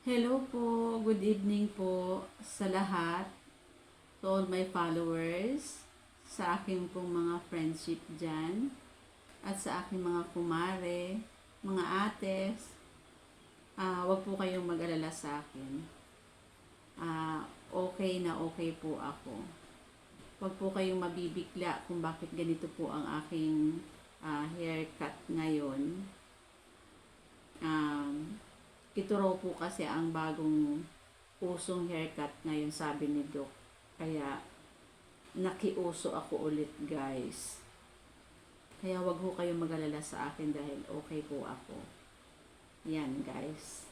Hello po, good evening po sa lahat, to all my followers, sa aking pong mga friendship dyan, at sa aking mga kumare, mga ates. Wag po kayong mag-alala sa akin. Okay na okay po ako. Wag po kayong mabibigla kung bakit ganito po ang aking haircut ngayon. Ito raw po kasi ang bagong usong haircut ngayon, sabi ni Doc. Kaya nakiuso ako ulit, guys. Kaya wag ho kayong mag-alala sa akin dahil okay po ako. Yan, guys.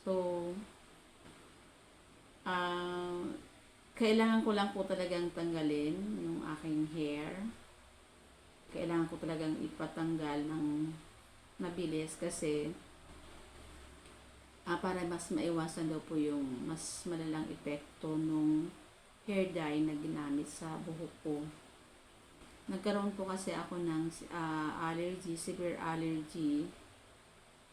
So, kailangan ko lang po talagang tanggalin yung aking hair. Kailangan ko talagang ipatanggal ng mabilis kasi para mas maiwasan daw po yung mas malalang epekto nung hair dye na ginamit sa buhok ko. Nagkaroon po kasi ako ng allergy, severe allergy,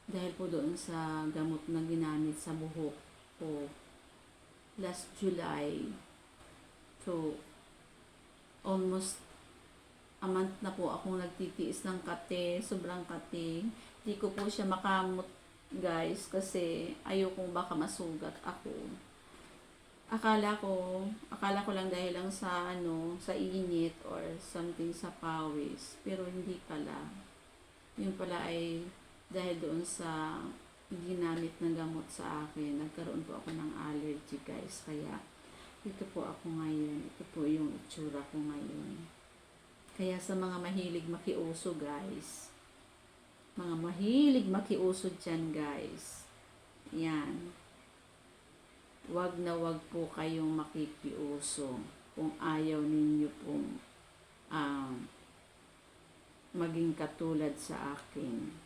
dahil po doon sa gamot na ginamit sa buhok ko last July. So, almost a month na po akong nagtitiis ng kate, sobrang kate. Hindi ko po siya makamot, guys, kasi ayokong baka masugat ako. Akala ko lang dahil lang sa sa init or something sa pawis, pero hindi pala. Yun pala ay dahil doon sa ginamit ng gamot sa akin, nagkaroon po ako ng allergy, guys. Kaya ito po ako ngayon. Ito po yung itsura ko ngayon. Kaya sa mga mahilig makiuso, guys, mga mahilig makiuso dyan, guys, yan, wag na wag po kayong makikiuso kung ayaw ninyo pong maging katulad sa akin.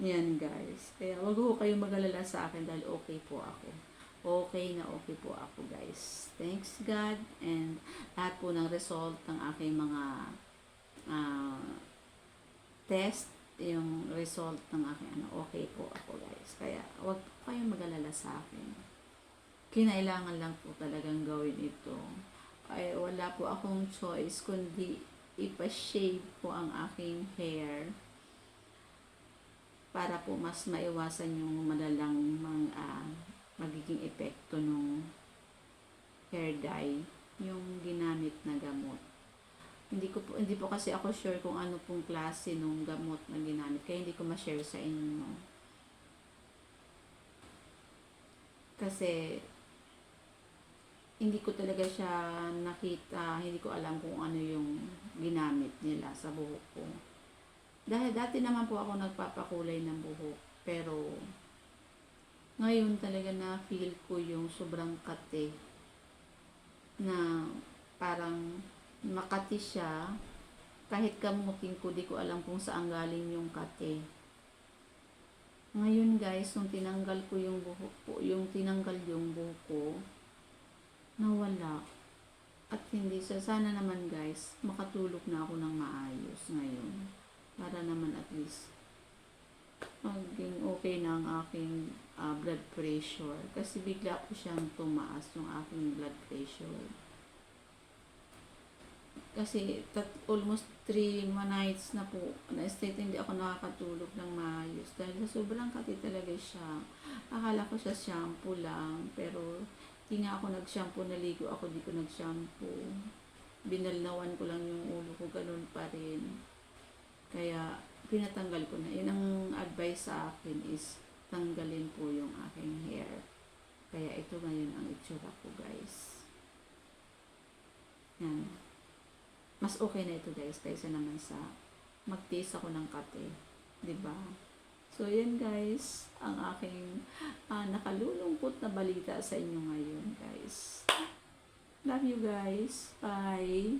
Yan, guys. Kaya wag po kayong mag-alala sa akin dahil okay po ako. Okay na okay po ako, guys. Thanks God, and lahat po ng result ng aking mga test, yung result ng aking okay po ako, guys. Kaya wag po kayong mag-alala sa akin. Kinailangan lang po talagang gawin ito. Ay wala po akong choice kundi ipa-shave po ang aking hair para po mas maiwasan yung malalang magiging epekto ng hair dye, yung ginamit na gamot. Hindi po kasi ako sure kung ano pong klase nung gamot na ginamit, kaya hindi ko ma-share sa inyo. Kasi hindi ko talaga siya nakita, hindi ko alam kung ano yung ginamit nila sa buhok ko. Dahil dati naman po ako nagpapakulay ng buhok, pero ngayon talaga na feel ko yung sobrang kate na parang makati siya. Kahit kamutin ko, di ko alam kung saan galing yung kate. Ngayon, guys, nung tinanggal ko yung buhok ko, nawala. At hindi siya. Sana naman, guys, makatulog na ako ng maayos ngayon. Para naman at least maging okay na ang aking blood pressure. Kasi bigla ko siyang tumaas yung aking blood pressure. Kasi almost 3 nights na po na-state hindi ako nakakatulog ng maayos dahil sobrang kati talaga siya. Akala ko siya shampoo lang, pero di nga ako nag-shampoo, naligo ako, di ko nag-shampoo. Binalnawan ko lang yung ulo ko, ganun pa rin. Kaya pinatanggal ko na. Yun ang advice sa akin is tanggalin po yung aking hair. Kaya ito ngayon ang itsura ko, guys. Yan. Mas okay na ito, guys, kaysa naman sa magtiis ako ng kate, diba? So yan, guys, ang aking nakalulungkot na balita sa inyo ngayon, guys. Love you, guys. Bye.